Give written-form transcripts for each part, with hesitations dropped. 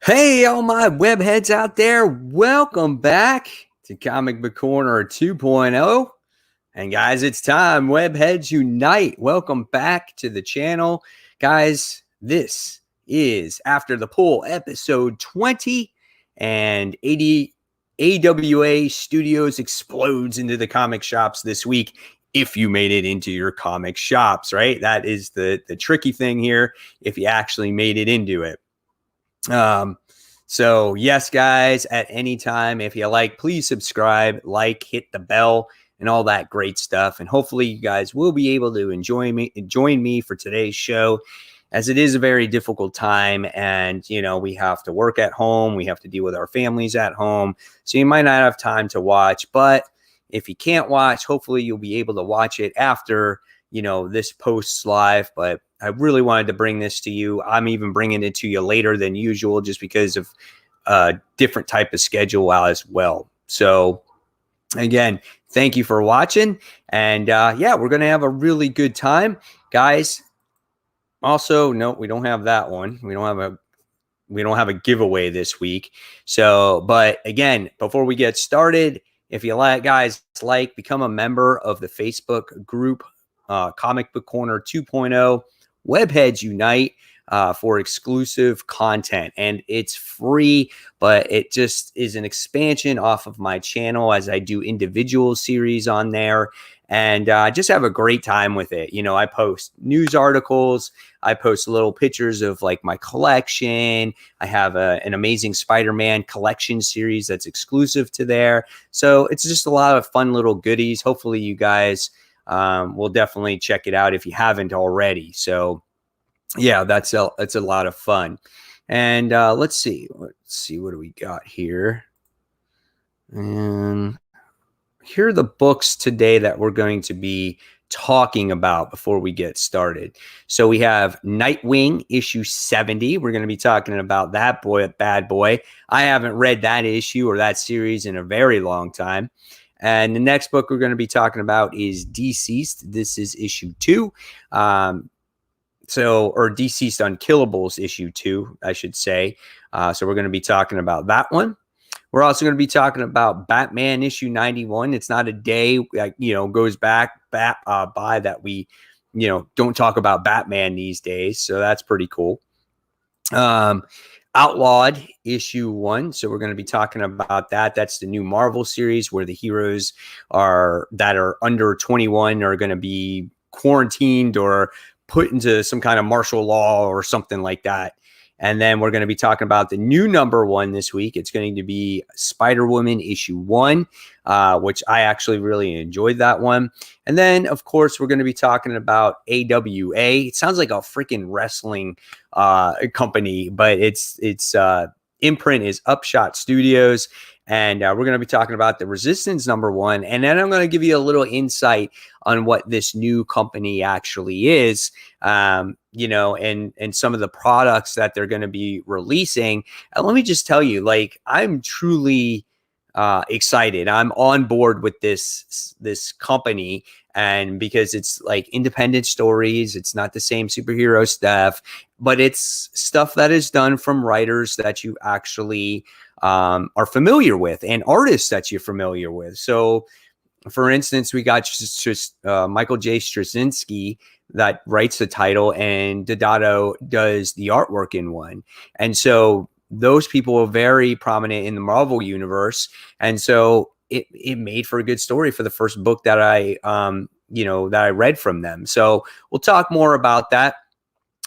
Hey, all my web heads out there, welcome back to Comic Book Corner 2.0. And guys, it's time. Web heads unite. Welcome back to the channel. Guys, this is After the Poll, episode 20, and AWA Studios explodes into the comic shops this week. If you made it into your comic shops, right? That is the tricky thing here, if you actually made it into it. So yes, guys, at any time, if you like, please subscribe, hit the bell and all that great stuff. And hopefully you guys will be able to join me for today's show, as it is a very difficult time. And, we have to work at home. We have to deal with our families at home. So you might not have time to watch, but if you can't watch, hopefully you'll be able to watch it after, this posts live. But I really wanted to bring this to you. I'm even bringing it to you later than usual, just because of a different type of schedule as well. So again, thank you for watching. And we're going to have a really good time, guys. Also, no, we don't have that one. We don't have a giveaway this week. So, but again, before we get started, if you become a member of the Facebook group, Comic Book Corner 2.0, Webheads Unite, for exclusive content. And it's free, but it just is an expansion off of my channel, as I do individual series on there. And just have a great time with it. I post news articles. I post little pictures of my collection. I have an amazing Spider-Man collection series that's exclusive to there. So it's just a lot of fun little goodies. Hopefully you guys will definitely check it out if you haven't already. So yeah, that's a lot of fun. And let's see what do we got here. And here are the books today that we're going to be talking about before we get started. So we have Nightwing issue 70. We're going to be talking about that bad boy. I haven't read that issue or that series in a very long time. And the next book we're going to be talking about is Deceased. This is issue 2. Or Deceased Unkillables issue 2, I should say. So we're going to be talking about that one. We're also going to be talking about Batman issue 91. It's not a day goes by that we don't talk about Batman these days. So that's pretty cool. Outlawed issue 1. So we're going to be talking about that. That's the new Marvel series where the heroes that are under 21 are going to be quarantined or put into some kind of martial law or something like that. And then we're going to be talking about the new #1 this week. It's going to be Spider-Woman issue 1, which I actually really enjoyed that one. And then, of course, we're going to be talking about AWA. It sounds like a freaking wrestling company, but its imprint is Upshot Studios. And we're going to be talking about the Resistance #1. And then I'm going to give you a little insight on what this new company actually is, and some of the products that they're going to be releasing. And let me just tell you, I'm truly excited. I'm on board with this company. And because it's independent stories, it's not the same superhero stuff, but it's stuff that is done from writers that you actually are familiar with and artists that you're familiar with. So for instance, we got just Michael J. Straczynski that writes the title, and Deodato does the artwork in one. And so those people are very prominent in the Marvel universe. And so it made for a good story for the first book that I read from them. So we'll talk more about that.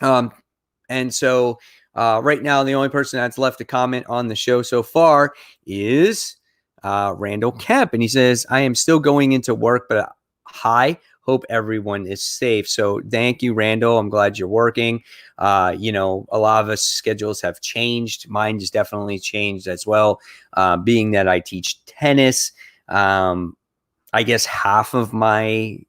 And so right now, the only person that's left a comment on the show so far is Randall Kemp. And he says, I am still going into work, but hi, hope everyone is safe. So thank you, Randall. I'm glad you're working. A lot of us schedules have changed. Mine has definitely changed as well. Being that I teach tennis, I guess half of my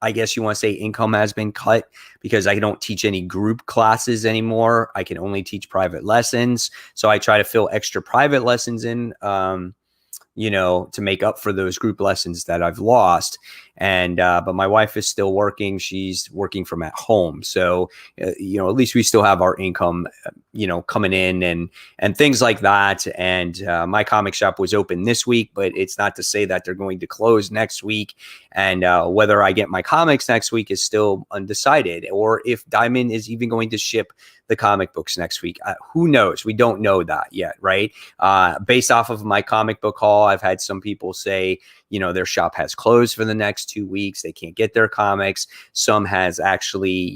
you want to say income has been cut because I don't teach any group classes anymore. I can only teach private lessons. So I try to fill extra private lessons in, to make up for those group lessons that I've lost. And, but my wife is still working. She's working from at home. So, at least we still have our income coming in and things like that. And my comic shop was open this week, but it's not to say that they're going to close next week. And whether I get my comics next week is still undecided, or if Diamond is even going to ship the comic books next week. Who knows? We don't know that yet, right? Based off of my comic book haul, I've had some people say, their shop has closed for the next 2 weeks. They can't get their comics. Some has actually,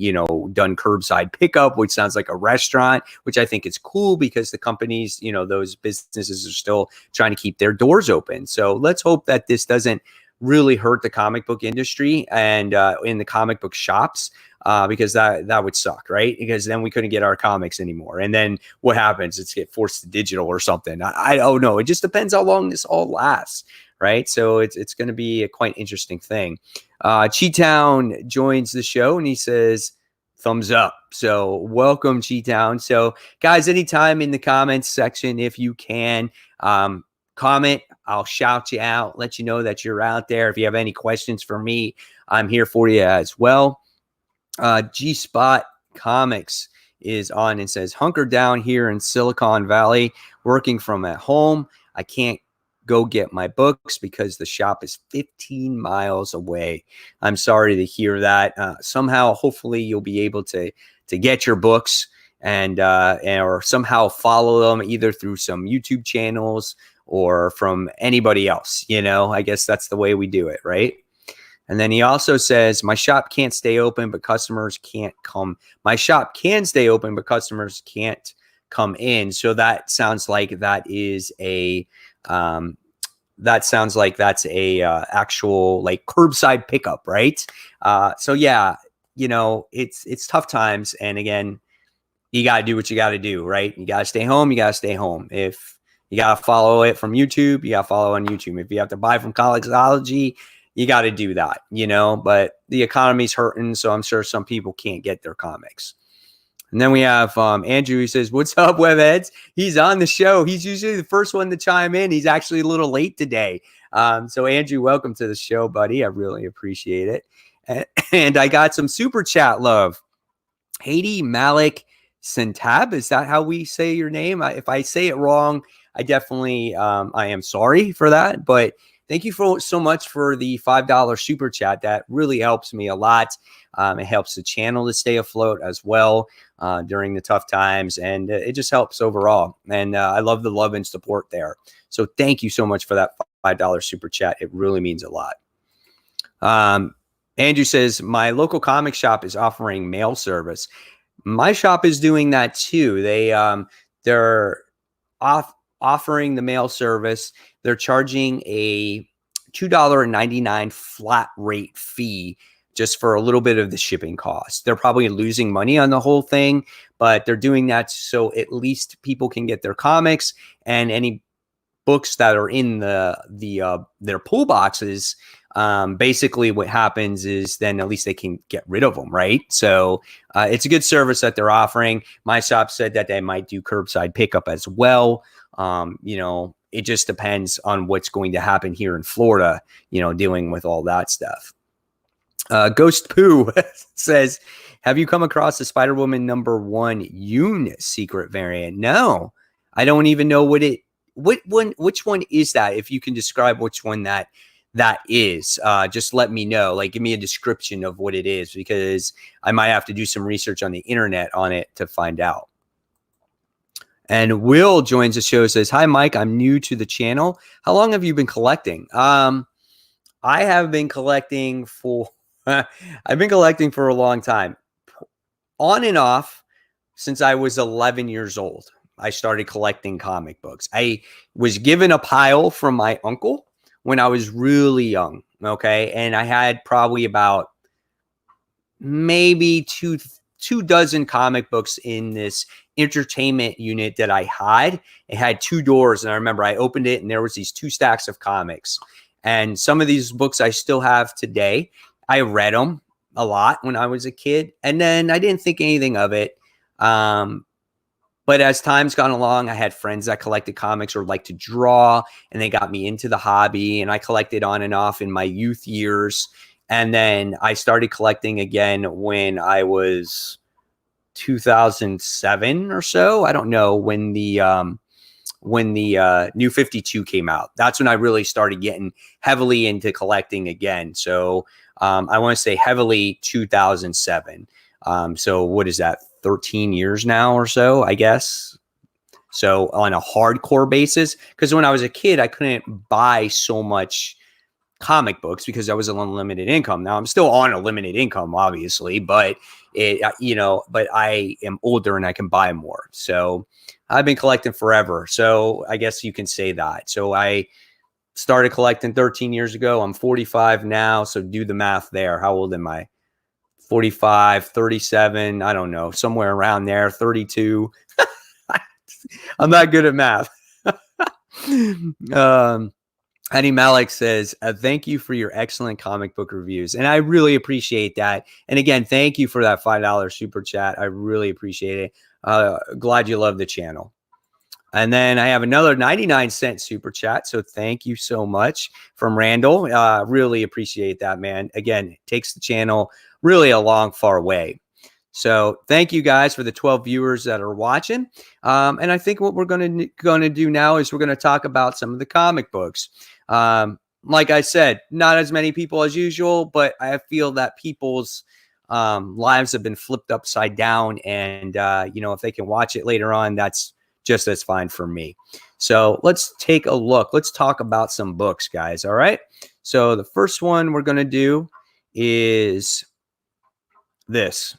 done curbside pickup, which sounds like a restaurant, which I think is cool because the companies, those businesses are still trying to keep their doors open. So let's hope that this doesn't really hurt the comic book industry and in the comic book shops. Because that would suck, right? Because then we couldn't get our comics anymore. And then what happens? It's get forced to digital or something. I don't know. It just depends how long this all lasts, right? So it's going to be a quite interesting thing. Cheetown joins the show and he says, thumbs up. So welcome, Cheetown. So guys, anytime in the comments section, if you can, comment, I'll shout you out, let you know that you're out there. If you have any questions for me, I'm here for you as well. G-Spot Comics is on and says, hunker down here in Silicon Valley, working from at home. I can't go get my books because the shop is 15 miles away. I'm sorry to hear that. Somehow, hopefully you'll be able to get your books and or somehow follow them either through some YouTube channels or from anybody else. I guess that's the way we do it, right? And then he also says, my shop can't stay open, but customers can't come. My shop can stay open, but customers can't come in. So that sounds like that is a, that's actual like curbside pickup, right? So yeah, it's tough times. And again, you got to do what you got to do, right? You got to stay home. You got to stay home. If you got to follow it from YouTube, you got to follow on YouTube. If you have to buy from Collegeology, you got to do that, but the economy's hurting. So I'm sure some people can't get their comics. And then we have Andrew, who says, what's up, Webheads? He's on the show. He's usually the first one to chime in. He's actually a little late today. So Andrew, welcome to the show, buddy. I really appreciate it. And I got some super chat love. Haiti Malik Sentab, is that how we say your name? If I say it wrong, I definitely, I am sorry for that, but thank you so much for the $5 super chat. That really helps me a lot. It helps the channel to stay afloat as well during the tough times, and it just helps overall. And I love the love and support there. So thank you so much for that $5 super chat. It really means a lot. Andrew says, my local comic shop is offering mail service. My shop is doing that too. They're offering the mail service. They're charging a $2.99 flat rate fee just for a little bit of the shipping cost. They're probably losing money on the whole thing, but they're doing that so at least people can get their comics, and any books that are in their pull boxes. Basically what happens is then at least they can get rid of them, right? So it's a good service that they're offering. My shop said that they might do curbside pickup as well. It just depends on what's going to happen here in Florida, dealing with all that stuff. Ghost Poo says, have you come across the Spider-Woman #1 Yoon secret variant? No, I don't even know which one is that? If you can describe which one that is, just let me know. Like, give me a description of what it is, because I might have to do some research on the internet on it to find out. And Will joins the show, says, hi, Mike, I'm new to the channel. How long have you been collecting? I have been collecting for, I've been collecting for a long time. On and off since I was 11 years old. I started collecting comic books. I was given a pile from my uncle when I was really young. Okay. And I had probably about maybe two dozen comic books in this entertainment unit that I had. It had 2 doors. And I remember I opened it and there was these 2 stacks of comics. And some of these books I still have today. I read them a lot when I was a kid. And then I didn't think anything of it. But as time's gone along, I had friends that collected comics or liked to draw, and they got me into the hobby. And I collected on and off in my youth years. And then I started collecting again when I was 2007 or so. I don't know when the New 52 came out. That's when I really started getting heavily into collecting again. So I want to say heavily 2007. So what is that? 13 years now or so, I guess. So on a hardcore basis, because when I was a kid, I couldn't buy so much comic books because I was on unlimited income. Now I'm still on a limited income, obviously, but but I am older and I can buy more. So I've been collecting forever. So I guess you can say that. So I started collecting 13 years ago. I'm 45 now. So do the math there. How old am I? 45, 37. I don't know, somewhere around there, 32. I'm not good at math. Honey Malik says, thank you for your excellent comic book reviews. And I really appreciate that. And again, thank you for that $5 super chat. I really appreciate it. Glad you love the channel. And then I have another 99-cent super chat. So thank you so much from Randall. Really appreciate that, man. Again, it takes the channel really a long, far way. So thank you guys for the 12 viewers that are watching. And I think what we're going to do now is we're going to talk about some of the comic books. Like I said, not as many people as usual, but I feel that people's lives have been flipped upside down. And, if they can watch it later on, that's just as fine for me. So let's take a look. Let's talk about some books, guys. All right. So the first one we're going to do is this.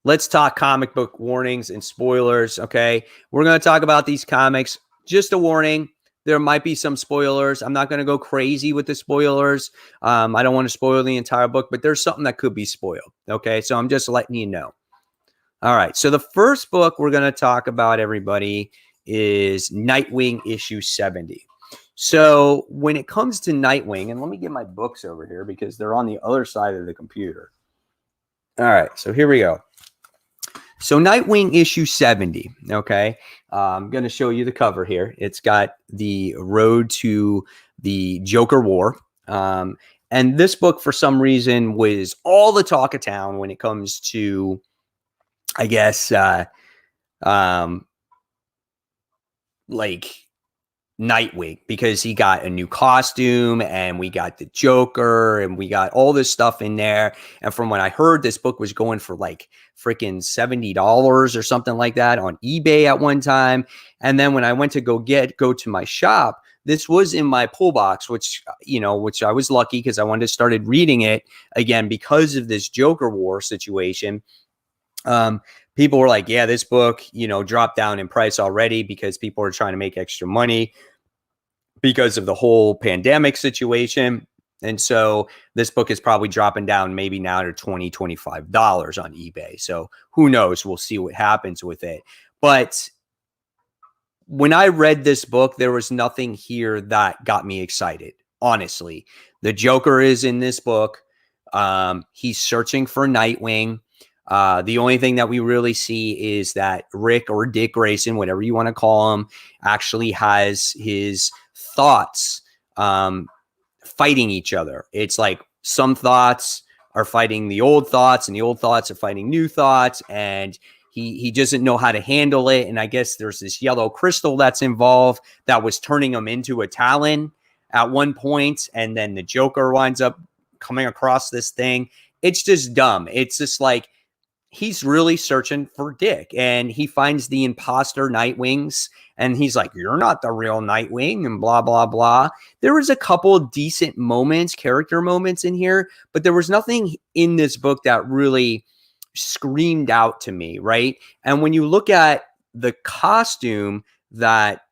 Let's talk comic book warnings and spoilers, okay? We're going to talk about these comics. Just a warning, there might be some spoilers. I'm not going to go crazy with the spoilers. I don't want to spoil the entire book, but there's something that could be spoiled, okay? So I'm just letting you know. All right, so the first book we're going to talk about, everybody, is Nightwing issue 70. So when it comes to Nightwing, and let me get my books over here because they're on the other side of the computer. All right, so here we go. So Nightwing issue 70, okay? I'm going to show you the cover here. It's got the road to the Joker War. And this book, for some reason, was all the talk of town when it comes to, I guess, like Nightwing, because he got a new costume and we got the Joker and we got all this stuff in there. And from what I heard, this book was going for like freaking $70 or something like that on eBay at one time. And then when I went to go to my shop, this was in my pull box, which I was lucky because I wanted to started reading it again because of this Joker War situation. People were like, yeah, this book, dropped down in price already because people are trying to make extra money because of the whole pandemic situation. And so this book is probably dropping down maybe now to $20, $25 on eBay. So who knows? We'll see what happens with it. But when I read this book, there was nothing here that got me excited. Honestly, the Joker is in this book. He's searching for Nightwing. The only thing that we really see is that Rick or Dick Grayson, whatever you want to call him, actually has his thoughts fighting each other. It's like some thoughts are fighting the old thoughts and the old thoughts are fighting new thoughts, and he doesn't know how to handle it. And I guess there's this yellow crystal that's involved that was turning him into a Talon at one point, and then the Joker winds up coming across this thing. It's just dumb. It's just like he's really searching for Dick, and he finds the imposter Nightwings, and he's like, you're not the real Nightwing, and blah, blah, blah. There was a couple decent moments, character moments in here, but there was nothing in this book that really screamed out to me, right? And when you look at the costume that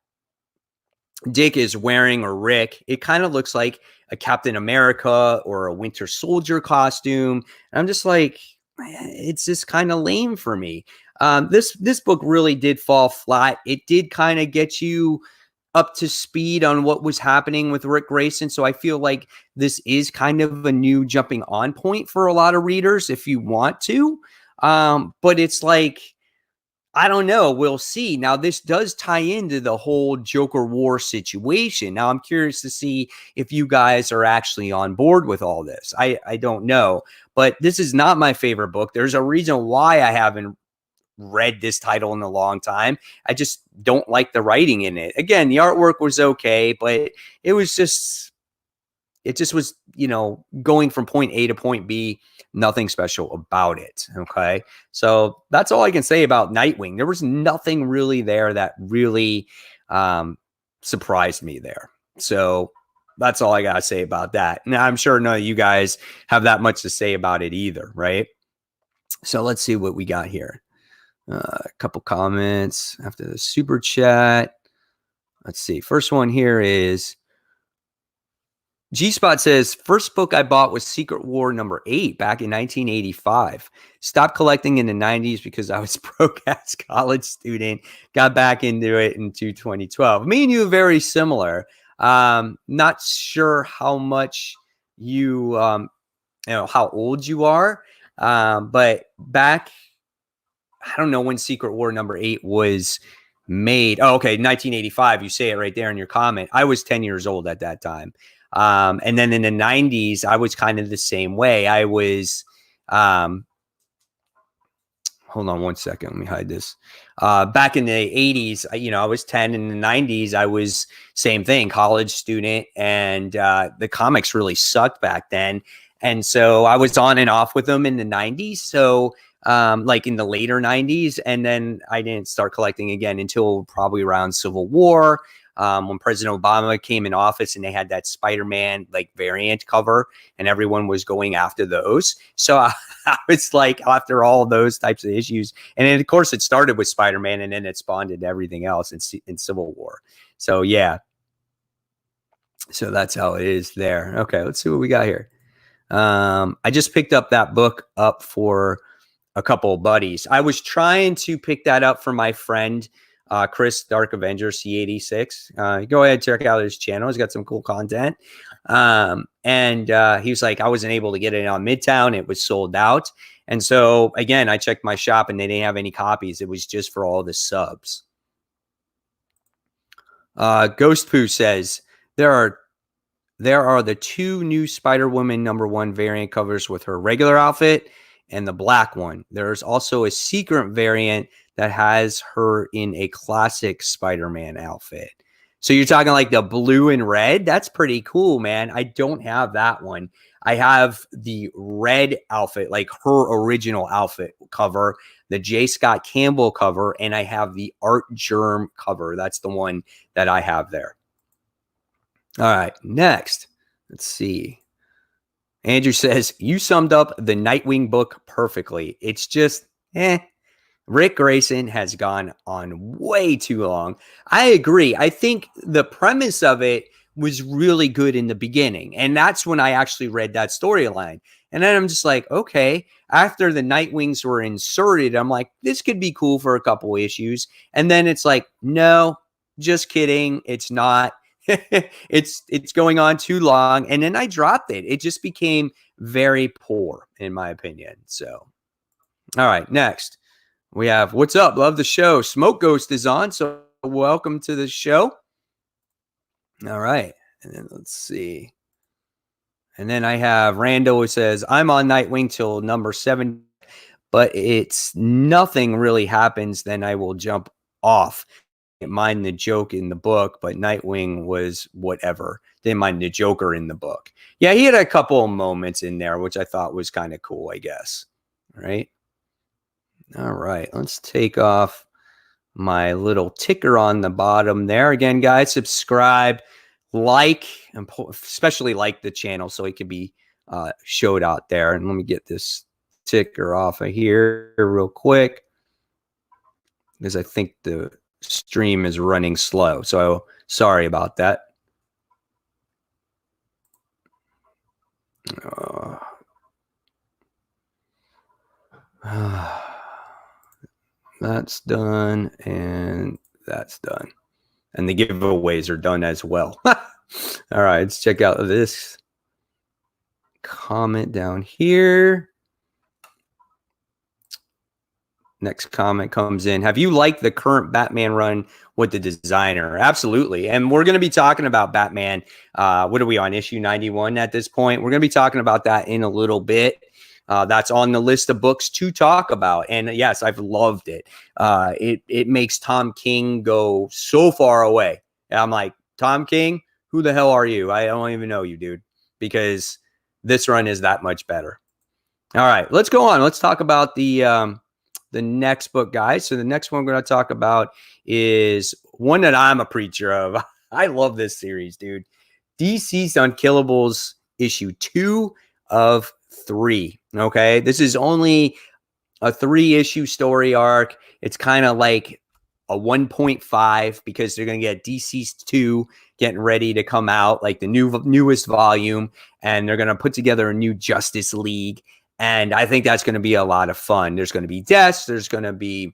Dick is wearing, or Rick, it kind of looks like a Captain America or a Winter Soldier costume. And I'm just like, it's just kind of lame for me. This book really did fall flat. It did kind of get you up to speed on what was happening with Rick Grayson. So I feel like this is kind of a new jumping on point for a lot of readers if you want to. But it's like, I don't know. We'll see. Now, this does tie into the whole Joker War situation. Now, I'm curious to see if you guys are actually on board with all this. I don't know. But this is not my favorite book. There's a reason why I haven't read this title in a long time. I just don't like the writing in it. Again, the artwork was okay, but it just was, going from point A to point B, nothing special about it. Okay. So that's all I can say about Nightwing. There was nothing really there that really surprised me there. So that's all I got to say about that. Now, I'm sure none of you guys have that much to say about it either, right? So let's see what we got here. A couple comments after the super chat. Let's see. First one here is G-Spot says, first book I bought was Secret War #8 back in 1985. Stopped collecting in the 90s because I was a broke-ass college student. Got back into it in 2012. Me and you are very similar. Not sure how much you, how old you are. But back, I don't know when Secret War #8 was made. Oh, okay, 1985. You say it right there in your comment. I was 10 years old at that time. And then in the 90s, I was kind of the same way. I was, hold on one second. Let me hide this. Back in the 80s, I was 10. In the 90s, I was same thing, college student. And the comics really sucked back then. And so I was on and off with them in the 90s. So like in the later 90s. And then I didn't start collecting again until probably around Civil War. When President Obama came in office and they had that Spider-Man like variant cover and everyone was going after those. So I was like, after all those types of issues. And then of course it started with Spider-Man and then it spawned into everything else in Civil War. So yeah. So that's how it is there. Okay. Let's see what we got here. I just picked up that book up for a couple of buddies. I was trying to pick that up for my friend, Chris, Dark Avenger C86. Go ahead, check out his channel. He's got some cool content. And he was like, I wasn't able to get it on Midtown. It was sold out. And so again, I checked my shop and they didn't have any copies. It was just for all the subs. Ghost Poo says there are the two new Spider-Woman #1 variant covers with her regular outfit and the black one. There's also a secret variant that has her in a classic Spider-Man outfit. So you're talking like the blue and red? That's pretty cool, man. I don't have that one. I have the red outfit, like her original outfit cover, the J. Scott Campbell cover, and I have the Art Germ cover. That's the one that I have there. All right, next. Let's see. Andrew says, you summed up the Nightwing book perfectly. It's just, Rick Grayson has gone on way too long. I agree. I think the premise of it was really good in the beginning. And that's when I actually read that storyline. And then I'm just like, okay, after the Nightwings were inserted, I'm like, this could be cool for a couple issues. And then it's like, no, just kidding. It's not. It's going on too long. And then I dropped it. It just became very poor, in my opinion. So, all right, next. We have, what's up? Love the show. Smoke Ghost is on, so welcome to the show. All right. And then let's see. And then I have Rando who says, I'm on Nightwing till #7, but it's nothing really happens. Then I will jump off. Didn't mind the joke in the book, but Nightwing was whatever. Didn't mind the Joker in the book. Yeah, he had a couple of moments in there, which I thought was kind of cool, I guess. Right? All right, let's take off my little ticker on the bottom there. Again, guys, subscribe, like, and especially like the channel so it can be showed out there. And let me get this ticker off of here real quick because I think the stream is running slow. So sorry about that. That's done, and that's done. And the giveaways are done as well. All right, let's check out this comment down here. Next comment comes in. Have you liked the current Batman run with the designer? Absolutely. And we're going to be talking about Batman. What are we on, issue 91 at this point? We're going to be talking about that in a little bit. That's on the list of books to talk about. And yes, I've loved it. It makes Tom King go so far away. And I'm like, Tom King, who the hell are you? I don't even know you, dude, because this run is that much better. All right, let's go on. Let's talk about the next book, guys. So the next one we're going to talk about is one that I'm a preacher of. I love this series, dude. DC's Unkillables issue 2 of 3. Okay, this is only a 3-issue story arc. It's kind of like a 1.5 because they're going to get DC's 2 getting ready to come out, like the newest volume, and they're going to put together a new Justice League. And I think that's going to be a lot of fun. There's going to be deaths. There's going to be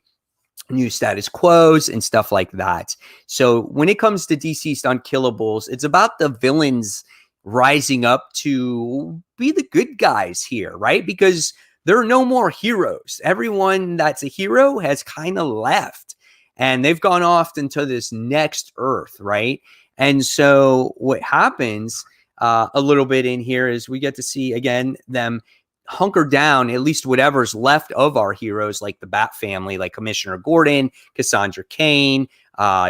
new status quos and stuff like that. So when it comes to DC's Unkillables, it's about the villains rising up to be the good guys here, right? Because there are no more heroes. Everyone that's a hero has kind of left, and they've gone off into this next Earth, right? And so what happens a little bit in here is we get to see, again, them hunker down, at least whatever's left of our heroes, like the Bat family, like Commissioner Gordon, Cassandra Cain,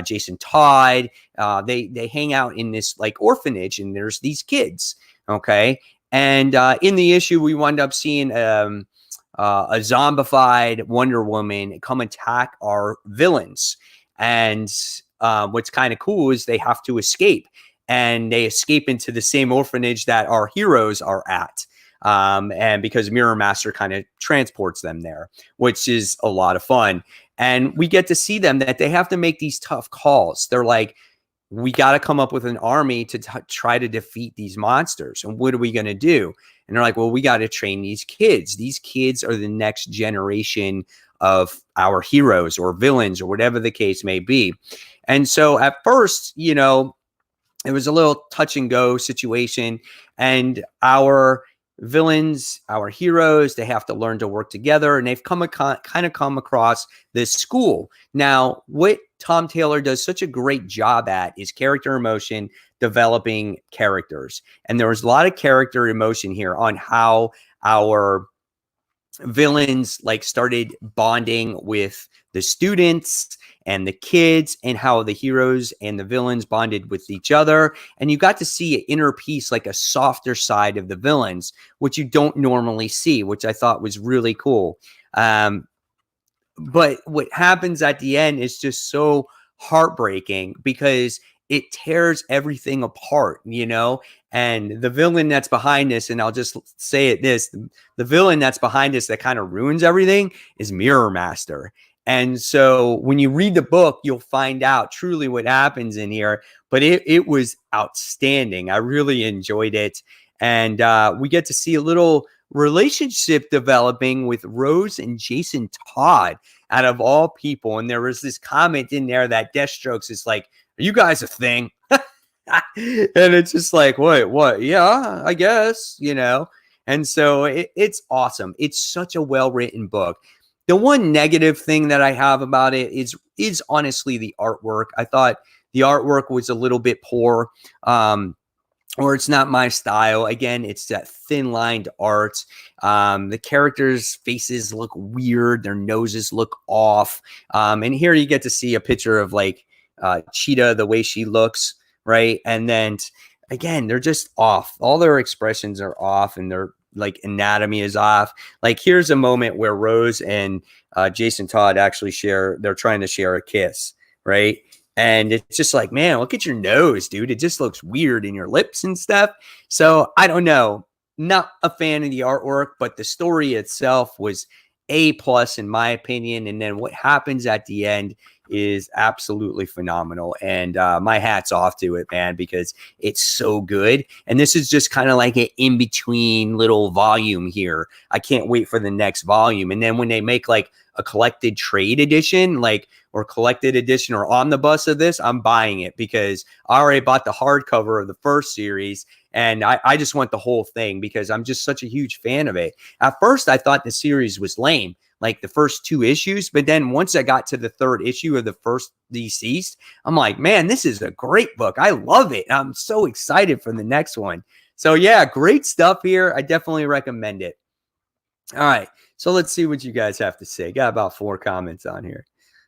Jason Todd. They hang out in this like orphanage, and there's these kids. Okay. And in the issue, we wind up seeing a zombified Wonder Woman come attack our villains. And what's kind of cool is they have to escape, and they escape into the same orphanage that our heroes are at. And because Mirror Master kind of transports them there, which is a lot of fun. And we get to see them that they have to make these tough calls. They're like, we got to come up with an army to try to defeat these monsters. And what are we going to do? And they're like, well, we got to train these kids. These kids are the next generation of our heroes or villains or whatever the case may be. And so at first, you know, it was a little touch and go situation, and our villains, our heroes, they have to learn to work together, and they've come across this school. Now, what Tom Taylor does such a great job at is character emotion, developing characters. And there was a lot of character emotion here on how our villains like started bonding with the students and the kids, and how the heroes and the villains bonded with each other. And you got to see an inner piece, like a softer side of the villains, which you don't normally see, which I thought was really cool. But what happens at the end is just so heartbreaking because it tears everything apart, you know? And the villain that's behind this, and I'll just say it this, the villain that's behind this that kind of ruins everything is Mirror Master. And so when you read the book, you'll find out truly what happens in here. But it was outstanding. I really enjoyed it. And we get to see a little relationship developing with Rose and Jason Todd, out of all people. And there was this comment in there that Deathstrokes is like, are you guys a thing? And it's just like, what? Yeah, I guess, you know. And so it's awesome. It's such a well-written book. The one negative thing that I have about it is honestly the artwork. I thought the artwork was a little bit poor, or it's not my style. Again, it's that thin-lined art. The characters' faces look weird. Their noses look off. And here you get to see a picture of like Cheetah, the way she looks, right? And then again, they're just off. All their expressions are off, and their like anatomy is off. Like here's a moment where Rose and Jason Todd actually they're trying to share a kiss, right? And it's just like, man, look at your nose, dude. It just looks weird in your lips and stuff. So I don't know. Not a fan of the artwork, but the story itself was A+ in my opinion. And then what happens at the end is absolutely phenomenal. And my hat's off to it, man, because it's so good. And this is just kind of like an in-between little volume here. I can't wait for the next volume. And then when they make like a collected trade edition, like, or collected edition or omnibus of this, I'm buying it because I already bought the hardcover of the first series, and I just want the whole thing because I'm just such a huge fan of it. At first, I thought the series was lame, like the first 2 issues, but then once I got to the 3rd issue of the first Deceased, I'm like, man, this is a great book. I love it. I'm so excited for the next one. So yeah, great stuff here. I definitely recommend it. All right. So let's see what you guys have to say. Got about 4 comments on here.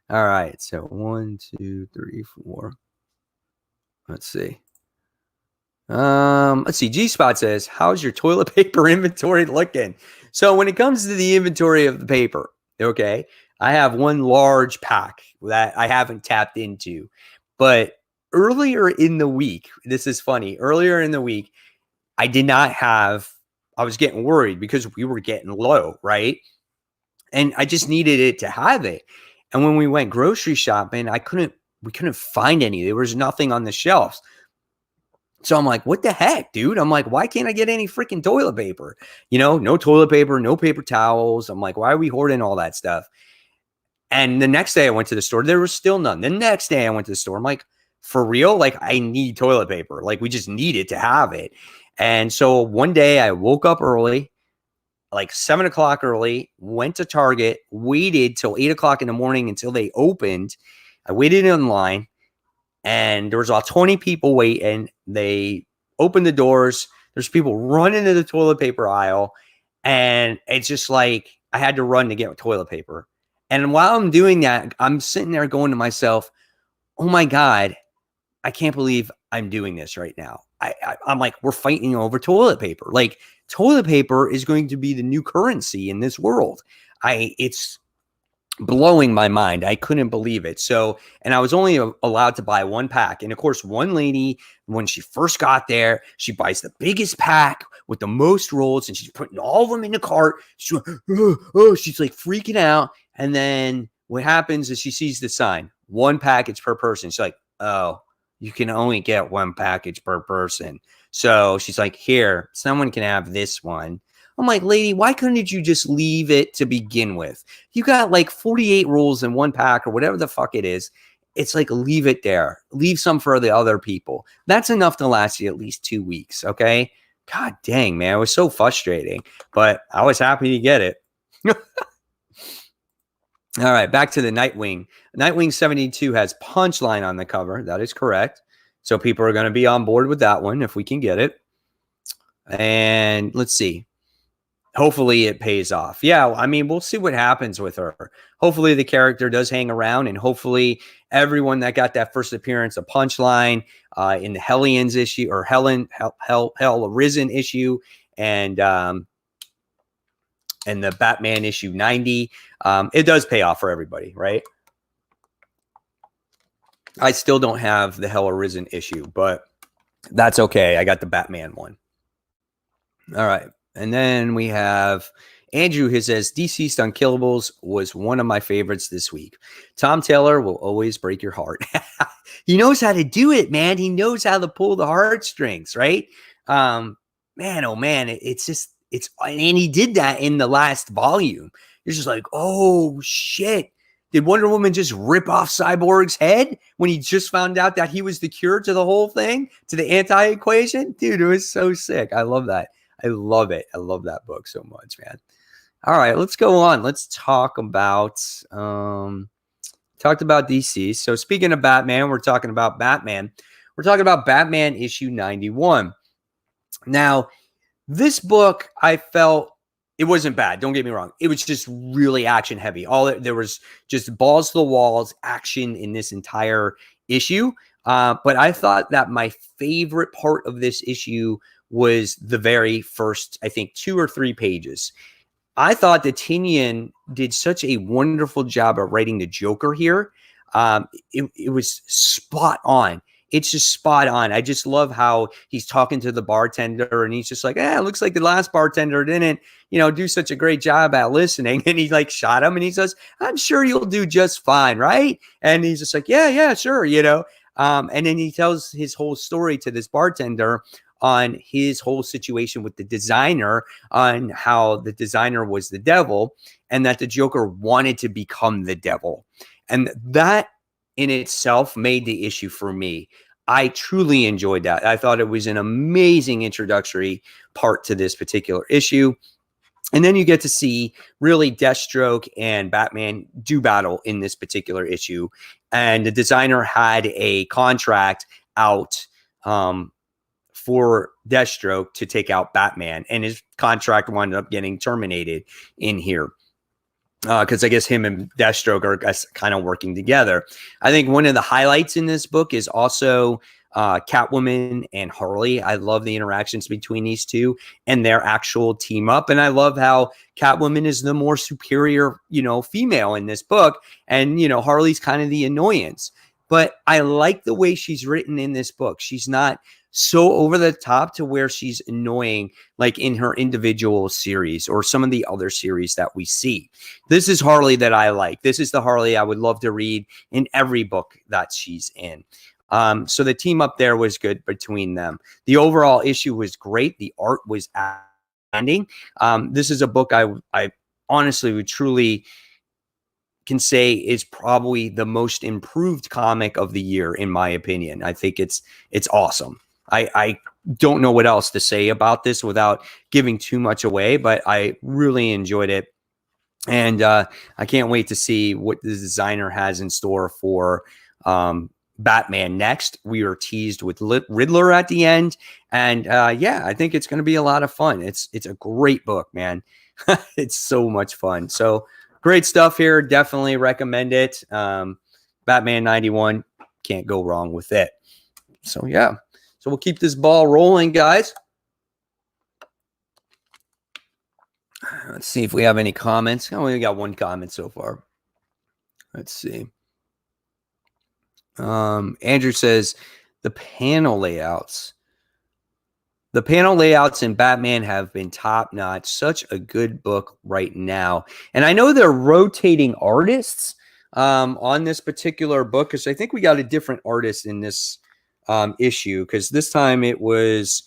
All right. So 1, 2, 3, 4. Let's see. Let's see. G Spot says, "How's your toilet paper inventory looking?" So when it comes to the inventory of the paper, okay, I have one large pack that I haven't tapped into. But earlier in the week, this is funny. Earlier in the week, I did not have, I was getting worried because we were getting low, right? And I just needed it to have it. And when we went grocery shopping, we couldn't find any. There was nothing on the shelves. So I'm like, what the heck, dude? I'm like, why can't I get any freaking toilet paper? No toilet paper, no paper towels. I'm like, why are we hoarding all that stuff? And the next day I went to the store, there was still none. The next day I went to the store, I'm like, for real? Like, I need toilet paper. Like, we just needed to have it. And so one day I woke up early, like 7 o'clock early, went to Target, waited till 8 o'clock in the morning until they opened. I waited in line, and there was about 20 people waiting. They opened the doors. There's people running to the toilet paper aisle, and it's just like I had to run to get toilet paper. And while I'm doing that, I'm sitting there going to myself, oh my God, I can't believe I'm doing this right now. I'm like, we're fighting over toilet paper. Like, toilet paper is going to be the new currency in this world. It's blowing my mind. I couldn't believe it. So, and I was only allowed to buy 1 pack. And of course, one lady, when she first got there, she buys the biggest pack with the most rolls, and she's putting all of them in the cart. She's like freaking out. And then what happens is she sees the sign, 1 package per person. She's like, oh, you can only get 1 package per person. So she's like, here, someone can have this one. I'm like, lady, why couldn't you just leave it to begin with? You got like 48 rolls in 1 pack or whatever the fuck it is. It's like, leave it there. Leave some for the other people. That's enough to last you at least 2 weeks, okay? God dang, man. It was so frustrating, but I was happy to get it. All right, back to the Nightwing. Nightwing 72 has Punchline on the cover. That is correct. So people are going to be on board with that one if we can get it. And let's see. Hopefully it pays off. Yeah, I mean, we'll see what happens with her. Hopefully the character does hang around, and hopefully everyone that got that first appearance of Punchline in the Hellions issue, or Hell Arisen issue, and the Batman issue 90, it does pay off for everybody, right? I still don't have the Hell Arisen issue, but that's okay. I got the Batman one. All right. And then we have Andrew, who says, DC's Unkillables was one of my favorites this week. Tom Taylor will always break your heart. He knows how to do it, man. He knows how to pull the heartstrings, right? Man, oh man, and he did that in the last volume. You're just like, oh shit. Did Wonder Woman just rip off Cyborg's head when he just found out that he was the cure to the whole thing, to the anti-equation? Dude, it was so sick. I love that. I love it. I love that book so much, man. All right, let's go on. Let's talk about talked about DC. So speaking of Batman, we're talking about Batman. We're talking about Batman issue 91. Now, this book, I felt it wasn't bad. Don't get me wrong. It was just really action heavy. There was just balls to the walls action in this entire issue. But I thought that my favorite part of this issue was the very first, I think, 2 or 3 pages. I thought that Tinian did such a wonderful job of writing the Joker here. It was spot on. It's just spot on. I just love how he's talking to the bartender, and he's just like, it looks like the last bartender didn't, do such a great job at listening. And he like shot him, and he says, I'm sure you'll do just fine, right? And he's just like, yeah, sure, and then he tells his whole story to this bartender on his whole situation with the designer, on how the designer was the devil and that the Joker wanted to become the devil. And that in itself made the issue for me. I truly enjoyed that. I thought it was an amazing introductory part to this particular issue. And then you get to see really Deathstroke and Batman do battle in this particular issue. And the designer had a contract out for Deathstroke to take out Batman, and his contract wound up getting terminated in here. Because I guess him and Deathstroke are kind of working together. I think one of the highlights in this book is also Catwoman and Harley. I love the interactions between these two and their actual team up. And I love how Catwoman is the more superior, female in this book. And, Harley's kind of the annoyance. But I like the way she's written in this book. She's not so over the top to where she's annoying like in her individual series or some of the other series that we see. This is Harley that I like. This is the Harley I would love to read in every book that she's in. So the team up there was good between them. The overall issue was great. The art was outstanding. This is a book I honestly would truly can say is probably the most improved comic of the year, in my opinion. I think it's awesome. I don't know what else to say about this without giving too much away, but I really enjoyed it. And I can't wait to see what the designer has in store for Batman next. We were teased with Riddler at the end. And yeah, I think it's going to be a lot of fun. It's a great book, man. It's so much fun. So great stuff here. Definitely recommend it. Batman 91. Can't go wrong with it. So yeah. So we'll keep this ball rolling, guys. Let's see if we have any comments. Oh, we got one comment so far. Let's see. Andrew says the panel layouts. The panel layouts in Batman have been top notch. Such a good book right now. And I know they're rotating artists on this particular book, because I think we got a different artist in this issue, because this time it was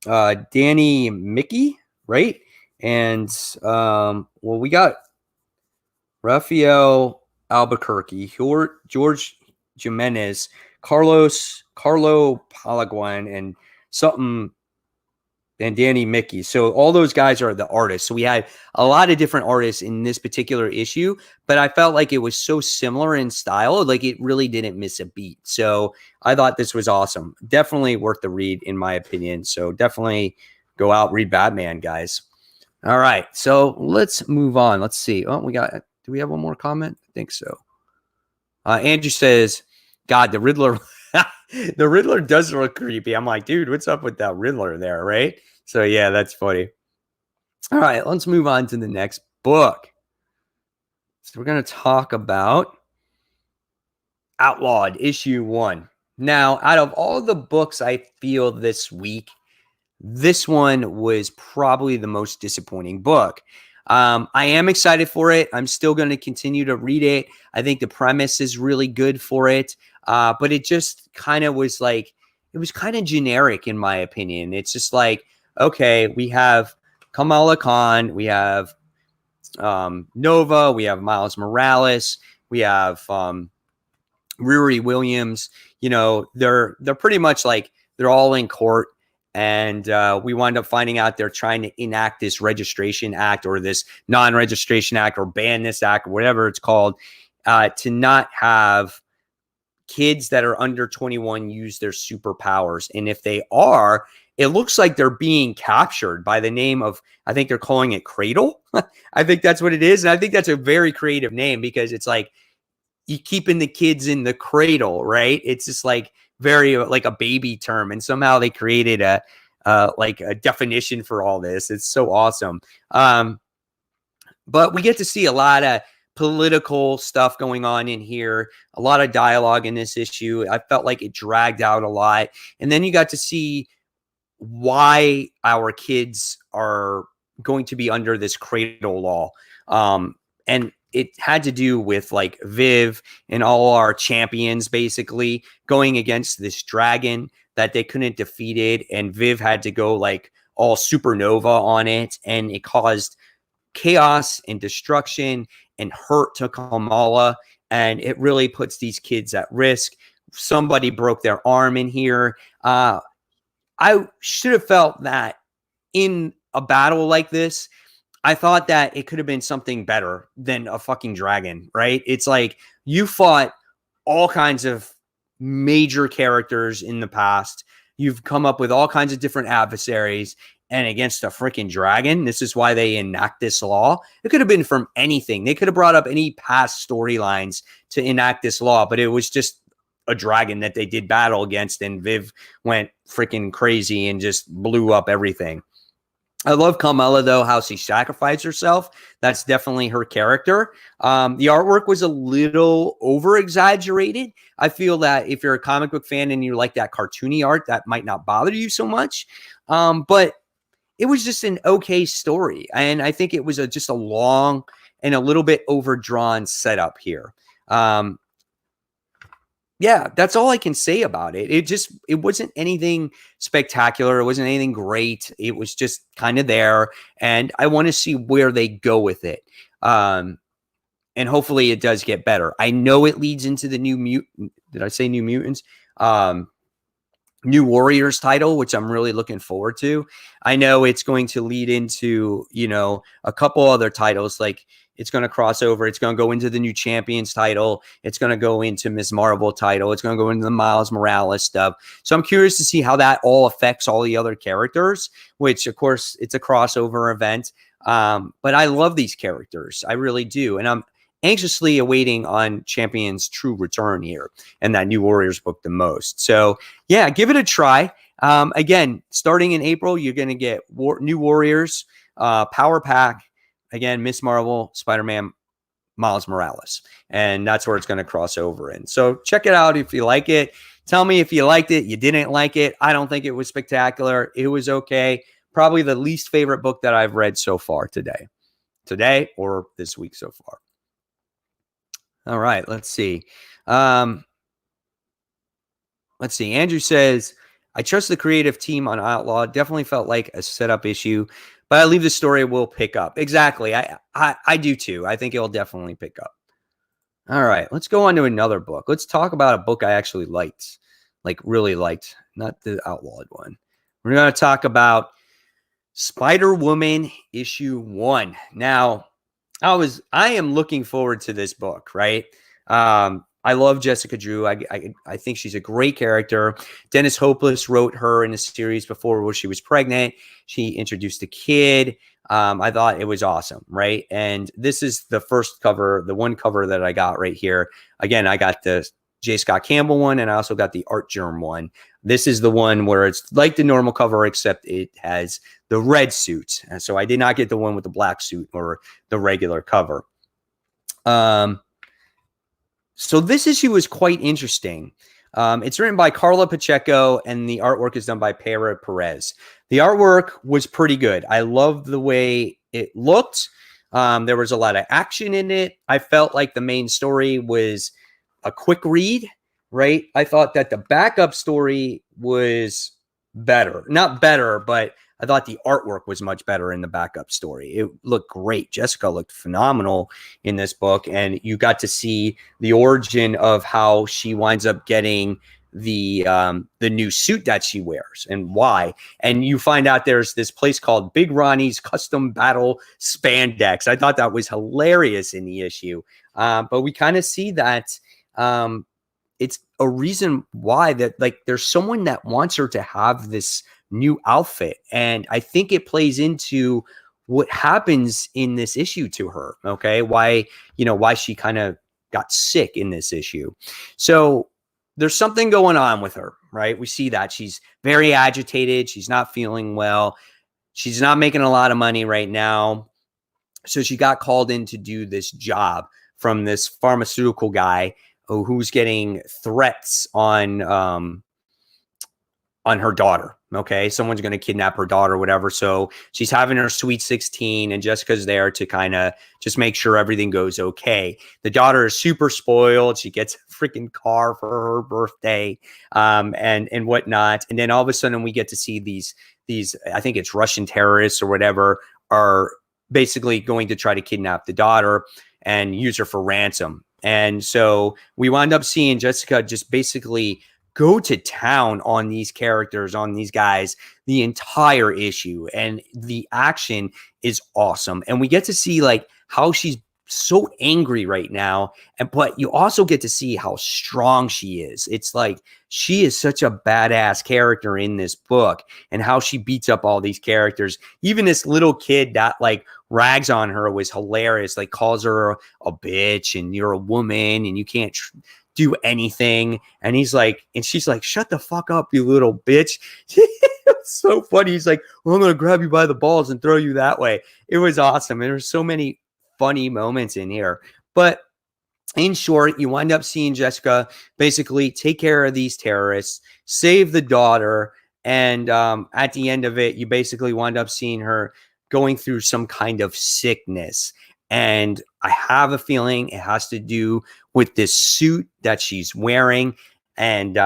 Danny Mickey, right? And well, we got Rafael Albuquerque, George Jimenez, Carlo Palaguan, and Danny Mickey. So all those guys are the artists. So we had a lot of different artists in this particular issue, but I felt like it was so similar in style, like it really didn't miss a beat. So I thought this was awesome. Definitely worth the read, in my opinion. So definitely go out, read Batman, guys. All right. So let's move on. Let's see. Oh, do we have one more comment? I think so. Andrew says, God, the Riddler, the Riddler does look creepy. I'm like, dude, what's up with that Riddler there, right? So yeah, that's funny. All right, let's move on to the next book. So we're going to talk about Outlawed, issue 1. Now, out of all the books I feel this week, this one was probably the most disappointing book. I am excited for it. I'm still going to continue to read it. I think the premise is really good for it. But it just kind of was like, it was kind of generic in my opinion. It's just like, okay, we have Kamala Khan, we have Nova, we have Miles Morales, we have Riri Williams. They're pretty much like they're all in court. And we wind up finding out they're trying to enact this registration act or this non-registration act or ban this act or whatever it's called to not have kids that are under 21 use their superpowers. And if they are, it looks like they're being captured by the name of, I think they're calling it Cradle. I think that's what it is. And I think that's a very creative name because it's like you keeping the kids in the cradle, right? It's just like very like a baby term. And somehow they created a definition for all this. It's so awesome. But we get to see a lot of political stuff going on in here, a lot of dialogue in this issue. I felt like it dragged out a lot. And then you got to see why our kids are going to be under this cradle law. And it had to do with like Viv and all our champions basically going against this dragon that they couldn't defeat it. And Viv had to go like all supernova on it. And it caused chaos and destruction and hurt to Kamala. And it really puts these kids at risk. Somebody broke their arm in here. I should have felt that in a battle like this, I thought that it could have been something better than a fucking dragon, right? It's like you fought all kinds of major characters in the past. you've come up with all kinds of different adversaries, and against a freaking dragon. This is why they enact this law. It could have been from anything. They could have brought up any past storylines to enact this law, but it was just a dragon that they did battle against, and Viv went freaking crazy and just blew up everything. I love Carmella, though, how she sacrificed herself. That's definitely her character. The artwork was a little over-exaggerated. I feel that if you're a comic book fan and you like that cartoony art, that might not bother you so much. But it was just an okay story. And I think it was just a long and a little bit overdrawn setup here. Yeah, that's all I can say about it. It wasn't anything spectacular. It wasn't anything great. It was just kind of there. And I want to see where they go with it. And hopefully it does get better. I know it leads into the New Mutant. Did I say New Mutants? New Warriors title, which I'm really looking forward to. I know it's going to lead into, a couple other titles, like it's going to cross over. It's going to go into the new Champions title. It's going to go into Ms. Marvel title. It's going to go into the Miles Morales stuff. So I'm curious to see how that all affects all the other characters, which of course it's a crossover event. But I love these characters. I really do. And I'm anxiously awaiting on Champion's true return here and that New Warriors book the most. So yeah, give it a try. Again, starting in April, you're going to get New Warriors, Power Pack, again, Miss Marvel, Spider-Man, Miles Morales. And that's where it's going to cross over in. So check it out if you like it. Tell me if you liked it, you didn't like it. I don't think it was spectacular. It was okay. Probably the least favorite book that I've read so far today or this week so far. All right, let's see. Andrew says, I trust the creative team on Outlawed. Definitely felt like a setup issue, but I believe the story will pick up. Exactly. I do too. I think it'll definitely pick up. All right, let's go on to another book. Let's talk about a book I actually liked, like really liked, not the Outlawed one. We're going to talk about Spider-Woman issue 1. Now, I am looking forward to this book, right? I love Jessica Drew. I think she's a great character. Dennis Hopeless wrote her in a series before where she was pregnant. She introduced a kid. I thought it was awesome, right? And this is the first cover, the one cover that I got right here. Again, I got the J. Scott Campbell one, and I also got the Art Germ one. This is the one where it's like the normal cover, except it has the red suit. And so I did not get the one with the black suit or the regular cover. So this issue is quite interesting. It's written by Carla Pacheco, and the artwork is done by Pera Perez. The artwork was pretty good. I loved the way it looked. There was a lot of action in it. I felt like the main story was a quick read, right? I thought that the backup story was better. Not better, but I thought the artwork was much better in the backup story. It looked great. Jessica looked phenomenal in this book, and you got to see the origin of how she winds up getting the new suit that she wears and why. And you find out there's this place called Big Ronnie's Custom Battle Spandex. I thought that was hilarious in the issue. But we kind of see that it's a reason why that, like, there's someone that wants her to have this new outfit. And I think it plays into what happens in this issue to her. Okay. Why she kind of got sick in this issue. So there's something going on with her, right? We see that she's very agitated. She's not feeling well. She's not making a lot of money right now. So she got called in to do this job from this pharmaceutical guy who's getting threats on her daughter. Okay. Someone's going to kidnap her daughter, whatever. So she's having her sweet 16, and Jessica's there to kind of just make sure everything goes okay. The daughter is super spoiled. She gets a freaking car for her birthday, and whatnot. And then all of a sudden we get to see these, I think it's Russian terrorists or whatever, are basically going to try to kidnap the daughter and use her for ransom. And so we wind up seeing Jessica just basically go to town on these characters, on these guys, the entire issue. And the action is awesome. And we get to see like how she's so angry right now, but you also get to see how strong she is. It's like she is such a badass character in this book, and how she beats up all these characters. Even this little kid that like rags on her was hilarious. Like calls her a bitch and you're a woman and you can't do anything. And he's like, and she's like, shut the fuck up, you little bitch. It's so funny. He's like, well, I'm gonna grab you by the balls and throw you that way. It was awesome. And there's so many funny moments in here. But in short, you wind up seeing Jessica basically take care of these terrorists, save the daughter, and at the end of it, you basically wind up seeing her going through some kind of sickness. And I have a feeling it has to do with this suit that she's wearing. And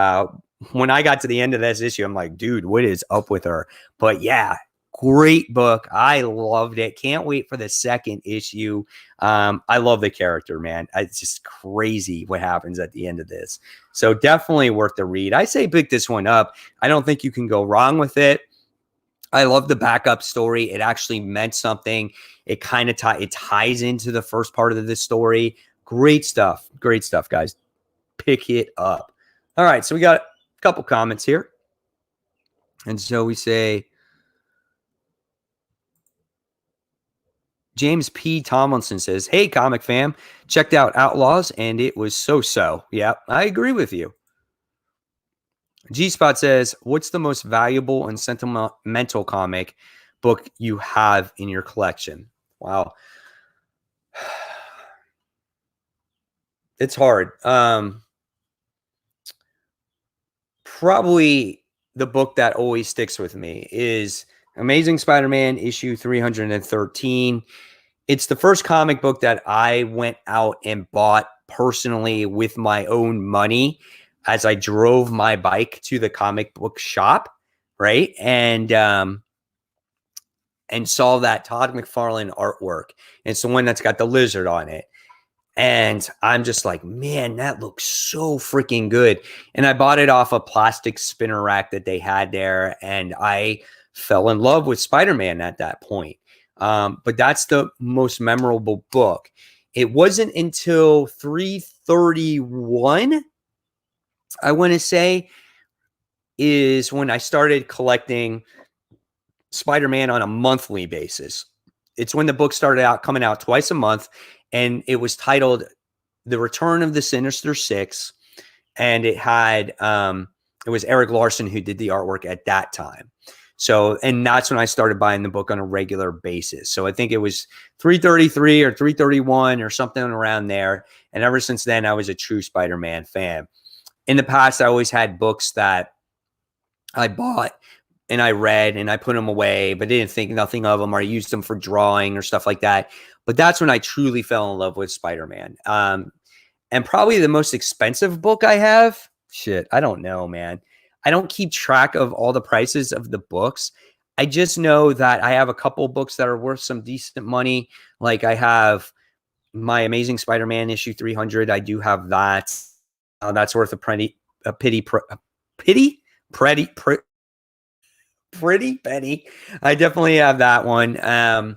when I got to the end of this issue, I'm like, dude, what is up with her? But yeah, great book. I loved it. Can't wait for the second issue. I love the character, man. It's just crazy what happens at the end of this. So definitely worth the read. I say pick this one up. I don't think you can go wrong with it. I love the backup story. It actually meant something. It kind of it ties into the first part of the story. Great stuff. Great stuff, guys. Pick it up. All right, so we got a couple comments here. And so we say, James P. Tomlinson says, hey, comic fam, checked out Outlaws, and it was so-so. Yeah, I agree with you. G-Spot says, what's the most valuable and sentimental comic book you have in your collection? Wow. It's hard. Probably the book that always sticks with me is Amazing Spider-Man issue 313. It's the first comic book that I went out and bought personally with my own money as I drove my bike to the comic book shop, right? And saw that Todd McFarlane artwork. It's the one that's got the lizard on it. And I'm just like, man, that looks so freaking good. And I bought it off a plastic spinner rack that they had there. And I fell in love with Spider-Man at that point. But that's the most memorable book. It wasn't until 331, I want to say, is when I started collecting Spider-Man on a monthly basis. It's when the book started out coming out twice a month, and it was titled The Return of the Sinister Six. And it had, it was Eric Larson who did the artwork at that time. So, and that's when I started buying the book on a regular basis. So I think it was 333 or 331 or something around there. And ever since then, I was a true Spider-Man fan. In the past, I always had books that I bought and I read and I put them away, but didn't think nothing of them, or I used them for drawing or stuff like that. But that's when I truly fell in love with Spider-Man. And probably the most expensive book I have, shit, I don't know, man. I don't keep track of all the prices of the books. I just know that I have a couple books that are worth some decent money. Like I have my Amazing Spider-Man issue 300. I do have that. That's worth a pretty penny. I definitely have that one. I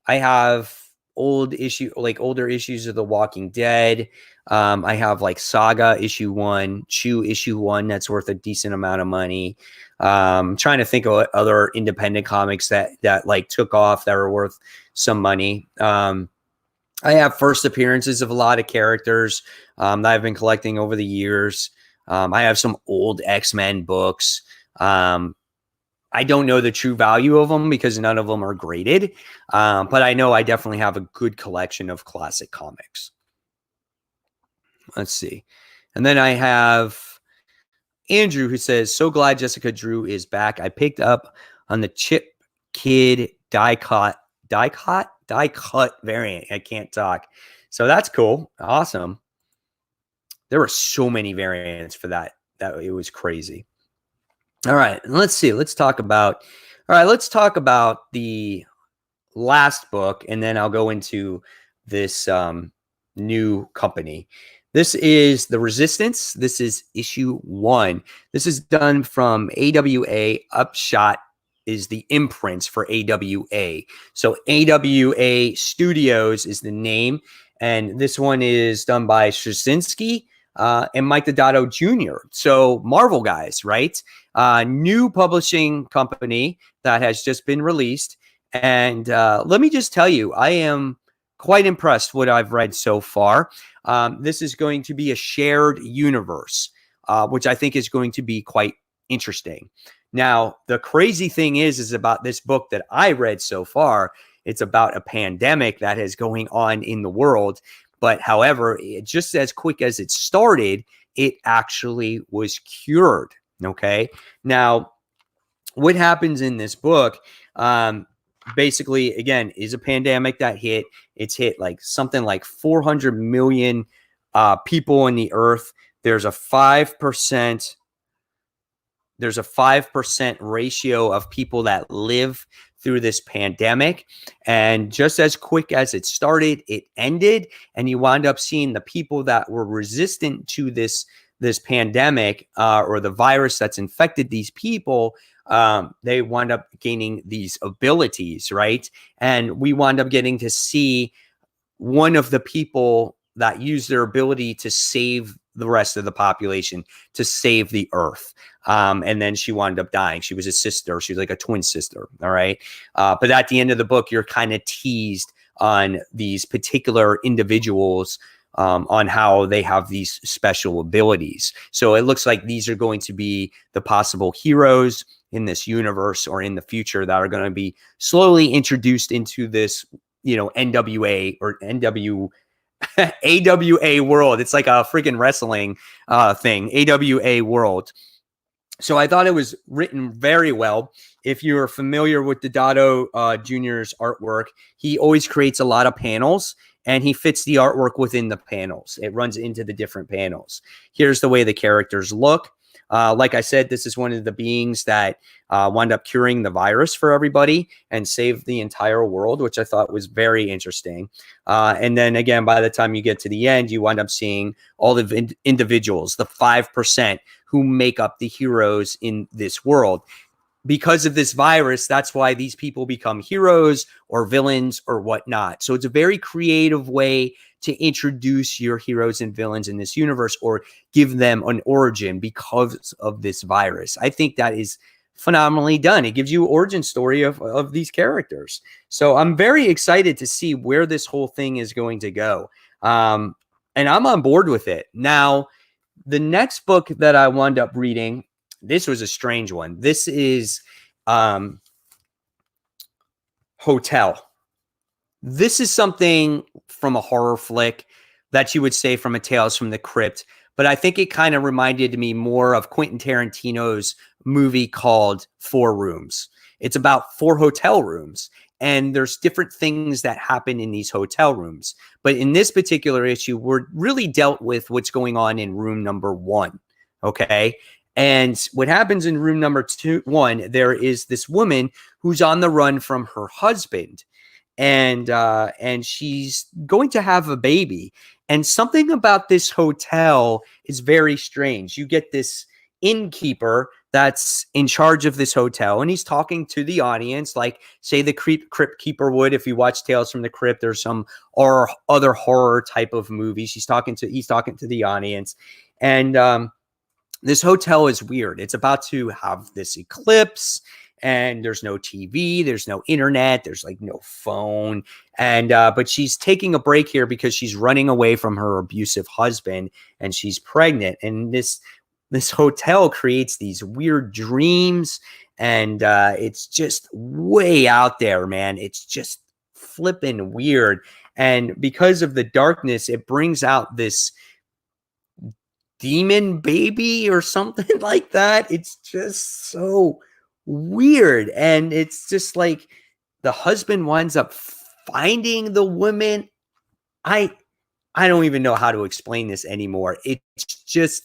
have older issues of The Walking Dead. I have like Saga issue 1, Chew issue 1. That's worth a decent amount of money. I'm trying to think of other independent comics that like took off that were worth some money. I have first appearances of a lot of characters that I've been collecting over the years. I have some old X-Men books. I don't know the true value of them because none of them are graded. But I know I definitely have a good collection of classic comics. Let's see. And then I have Andrew who says, so glad Jessica Drew is back. I picked up on the Chip Kid die cut variant. I can't talk. So that's cool. Awesome. There were so many variants for that. That it was crazy. All right. Let's see. Let's talk about the last book, and then I'll go into this new company. This is The Resistance. This is issue 1. This is done from AWA Upshot is the imprints for AWA. So AWA Studios is the name, and this one is done by Straczynski and Mike Deodato Jr. So Marvel guys, right? New publishing company that has just been released. And let me just tell you, I am quite impressed what I've read so far. This is going to be a shared universe, which I think is going to be quite interesting. Now, the crazy thing is about this book that I read so far, it's about a pandemic that is going on in the world. But however, just as quick as it started, it actually was cured. Okay. Now, what happens in this book, basically, again, is a pandemic that hit. It's hit like something like 400 million people on the earth. There's a 5%. There's a 5% ratio of people that live through this pandemic. And just as quick as it started, it ended. And you wind up seeing the people that were resistant to this pandemic or the virus that's infected these people, they wind up gaining these abilities, right? And we wind up getting to see one of the people that use their ability to save the rest of the population, to save the earth. And then she wound up dying. She was a sister. She was like a twin sister. All right. But at the end of the book, you're kind of teased on these particular individuals, on how they have these special abilities. So it looks like these are going to be the possible heroes in this universe or in the future that are going to be slowly introduced into this, NWA or AWA world. It's like a freaking wrestling thing, AWA world. So I thought it was written very well. If you're familiar with Deodato Jr.'s artwork, he always creates a lot of panels and he fits the artwork within the panels. It runs into the different panels. Here's the way the characters look. Like I said, this is one of the beings that wound up curing the virus for everybody and saved the entire world, which I thought was very interesting. And then again, by the time you get to the end, you wind up seeing all the individuals, the 5% who make up the heroes in this world. Because of this virus, that's why these people become heroes or villains or whatnot. So it's a very creative way to introduce your heroes and villains in this universe or give them an origin because of this virus. I think that is phenomenally done. It gives you an origin story of these characters. So I'm very excited to see where this whole thing is going to go. And I'm on board with it. Now, the next book that I wound up reading, this was a strange one. This is Hotel. This is something from a horror flick that you would say from a Tales from the Crypt, but I think it kind of reminded me more of Quentin Tarantino's movie called Four Rooms. It's about 4 hotel rooms, and there's different things that happen in these hotel rooms. But in this particular issue, we're really dealt with what's going on in room number 1, okay? And what happens in room number 1, there is this woman who's on the run from her husband. And she's going to have a baby. And something about this hotel is very strange. You get this innkeeper that's in charge of this hotel, and he's talking to the audience, like say the Crypt Keeper would if you watch Tales from the Crypt or some or other horror type of movies. He's talking to the audience, and this hotel is weird. It's about to have this eclipse. And there's no TV, there's no internet, there's like no phone. And but she's taking a break here because she's running away from her abusive husband and she's pregnant. And this hotel creates these weird dreams. And it's just way out there, man. It's just flipping weird. And because of the darkness, it brings out this demon baby or something like that. It's just so weird. And it's just like the husband winds up finding the woman. I don't even know how to explain this anymore. It's just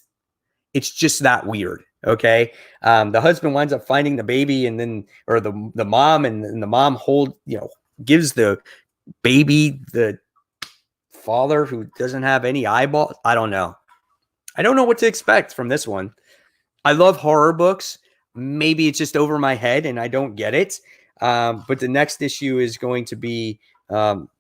that weird. Okay. The husband winds up finding the baby and then, or the mom, and the mom gives the baby the father who doesn't have any eyeballs. I don't know what to expect from this one. I love horror books. maybe it's just over my head and I don't get it. But the next issue is going to be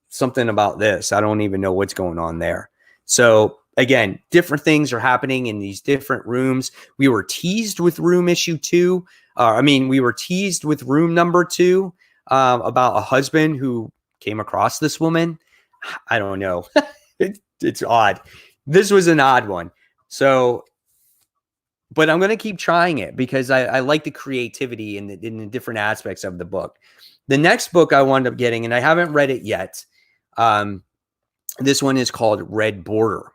something about this. I don't even know what's going on there. So again, different things are happening in these different rooms. We were teased with room issue 2. We were teased with room number 2 about a husband who came across this woman. I don't know. It's odd. This was an odd one. So, but I'm going to keep trying it because I like the creativity in the different aspects of the book. The next book I wound up getting, and I haven't read it yet. This one is called Red Border.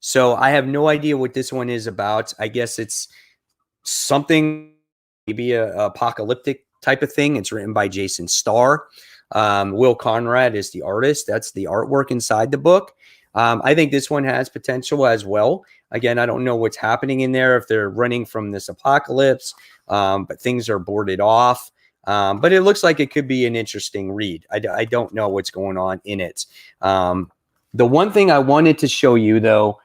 So I have no idea what this one is about. I guess it's something, maybe a apocalyptic type of thing. It's written by Jason Starr. Will Conrad is the artist. That's the artwork inside the book. I think this one has potential as well. Again, I don't know what's happening in there, if they're running from this apocalypse, but things are boarded off. But it looks like it could be an interesting read. I don't know what's going on in it. The one thing I wanted to show you, though,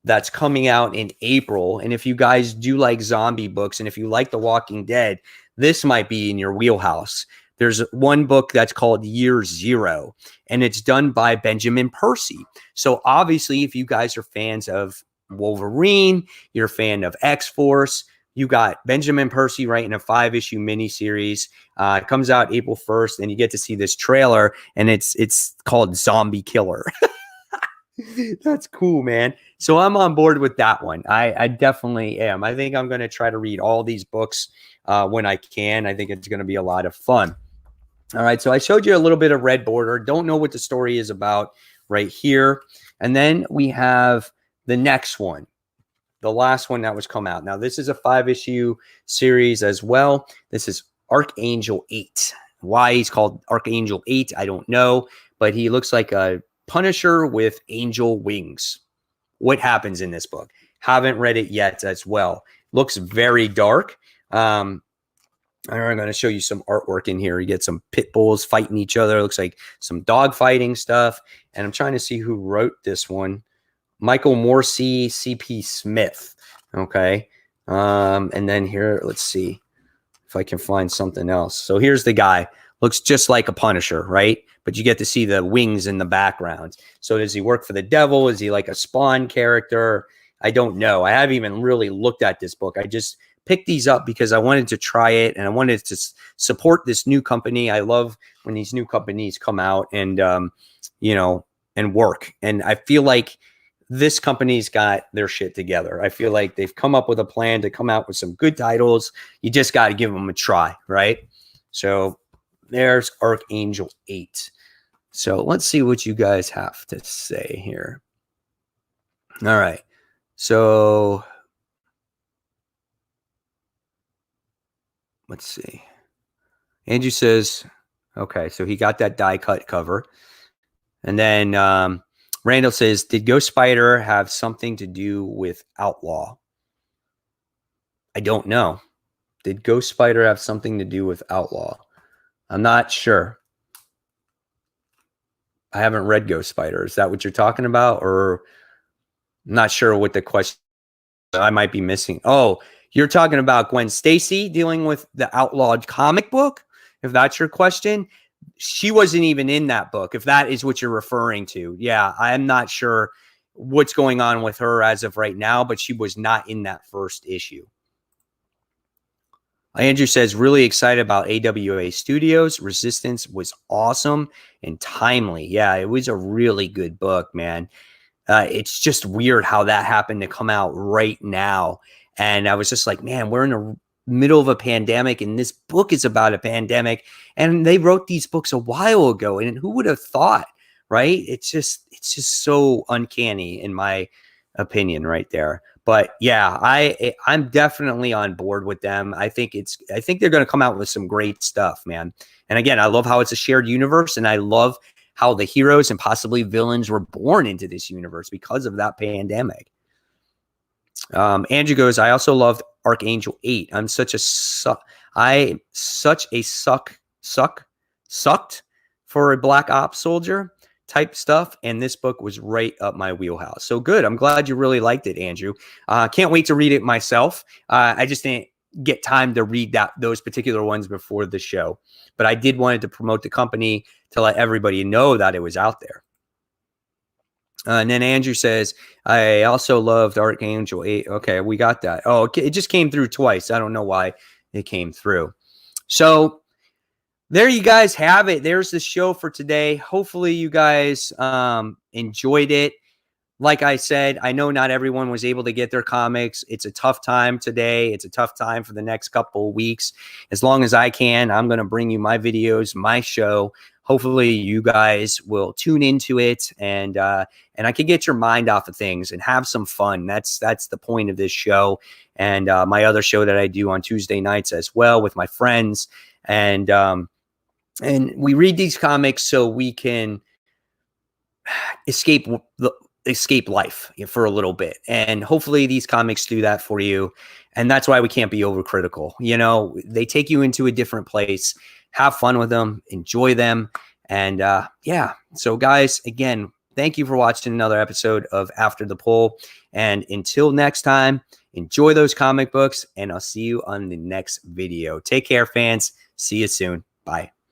that's coming out in April, and if you guys do like zombie books, and if you like The Walking Dead, this might be in your wheelhouse. There's one book that's called Year Zero, and it's done by Benjamin Percy. So obviously, if you guys are fans of Wolverine, you're a fan of X-Force, you got Benjamin Percy writing a 5-issue miniseries. It comes out April 1st, and you get to see this trailer, and it's called Zombie Killer. That's cool, man. So I'm on board with that one. I definitely am. I think I'm going to try to read all these books when I can. I think it's going to be a lot of fun. All right, so I showed you a little bit of Red Border. Don't know what the story is about right here. And then we have the next one, the last one that was come out. Now, this is a 5-issue series as well. This is Archangel 8. Why he's called Archangel 8, I don't know, but he looks like a Punisher with angel wings. What happens in this book? Haven't read it yet as well. Looks very dark. I'm going to show you some artwork in here. You get some pit bulls fighting each other. Looks like some dog fighting stuff. And I'm trying to see who wrote this one. Michael Morsi, C.P. Smith. Okay. And then here, let's see if I can find something else. So here's the guy. Looks just like a Punisher, right? But you get to see the wings in the background. So does he work for the devil? Is he like a Spawn character? I don't know. I haven't even really looked at this book. I just picked these up because I wanted to try it and I wanted to support this new company. I love when these new companies come out and, and work. And I feel like this company's got their shit together. I feel like they've come up with a plan to come out with some good titles. You just got to give them a try, right? So there's Archangel 8. So let's see what you guys have to say here. All right. So let's see. Andrew says, okay, so he got that die cut cover. And then Randall says, did Ghost Spider have something to do with Outlaw? I don't know. Did Ghost Spider have something to do with Outlaw? I'm not sure. I haven't read Ghost Spider. Is that what you're talking about? Or I'm not sure what the question I might be missing. Oh, you're talking about Gwen Stacy dealing with the Outlawed comic book? If that's your question, she wasn't even in that book, if that is what you're referring to. Yeah, I'm not sure what's going on with her as of right now, but she was not in that first issue. Andrew says, really excited about AWA Studios. Resistance was awesome and timely. Yeah, it was a really good book, man. It's just weird how that happened to come out right now. And I was just like, man, we're in the middle of a pandemic and this book is about a pandemic. And they wrote these books a while ago. And who would have thought, right? It's just so uncanny in my opinion right there. But yeah, I'm definitely on board with them. I think they're going to come out with some great stuff, man. And again, I love how it's a shared universe, and I love how the heroes and possibly villains were born into this universe because of that pandemic. Andrew goes, I also love Archangel 8. I'm such a sucked for a black ops soldier type stuff, and this book was right up my wheelhouse. So good. I'm glad you really liked it, Andrew. Can't wait to read it myself. I just didn't get time to read those particular ones before the show. But I did wanted to promote the company to let everybody know that it was out there. And then Andrew says, I also loved Archangel 8. Okay, we got that. Oh, it just came through twice. I don't know why it came through. So there you guys have it. There's the show for today. Hopefully you guys enjoyed it. Like I said, I know not everyone was able to get their comics. It's a tough time today. It's a tough time for the next couple of weeks. As long as I can, I'm going to bring you my videos, my show. Hopefully you guys will tune into it and I can get your mind off of things and have some fun. That's the point of this show. And my other show that I do on Tuesday nights as well with my friends. And we read these comics so we can escape life for a little bit. And hopefully these comics do that for you. And that's why we can't be overcritical. You know, they take you into a different place. Have fun with them, enjoy them. And yeah, so guys, again, thank you for watching another episode of After the Poll. And until next time, enjoy those comic books, and I'll see you on the next video. Take care, fans. See you soon. Bye.